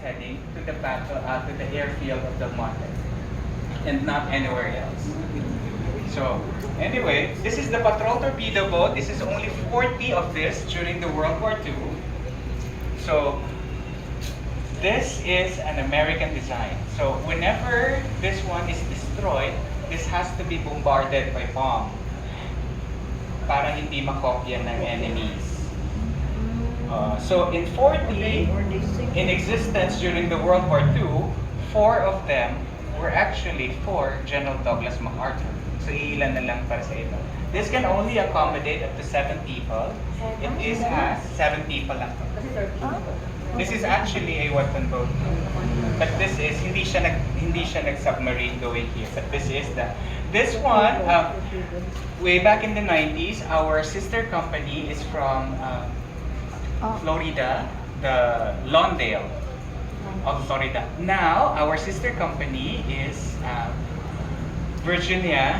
heading to the battle, to the airfield of Del Monte, and not anywhere else. So, anyway, this is the patrol torpedo boat. This is only 40 of this during the World War II. So, this is an American design. So, whenever this one is destroyed, this has to be bombarded by bomb para hindi makopya ng enemies. So, in 40 in existence during the World War II, 4 of them were actually for General Douglas MacArthur. So, ilan na lang para sa ito. This can only accommodate up to 7 people. It has 7 people lang. This is actually a weapon boat. But this is, hindi siya nag-submarine going here. But this one, way back in the 90s, our sister company is from Florida, the Lawndale of Florida. Now, our sister company is Virginia,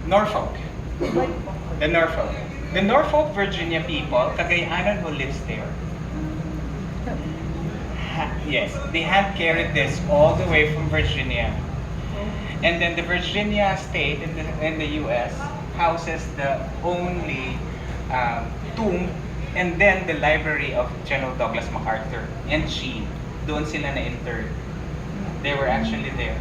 Norfolk. The Norfolk. The Norfolk, Virginia people, Cagayanan who lives there, yes, they have carried this all the way from Virginia. And then the Virginia state in the US houses the only tomb and then the library of General Douglas MacArthur and Sheen. Doon sila na-interred. They were actually there.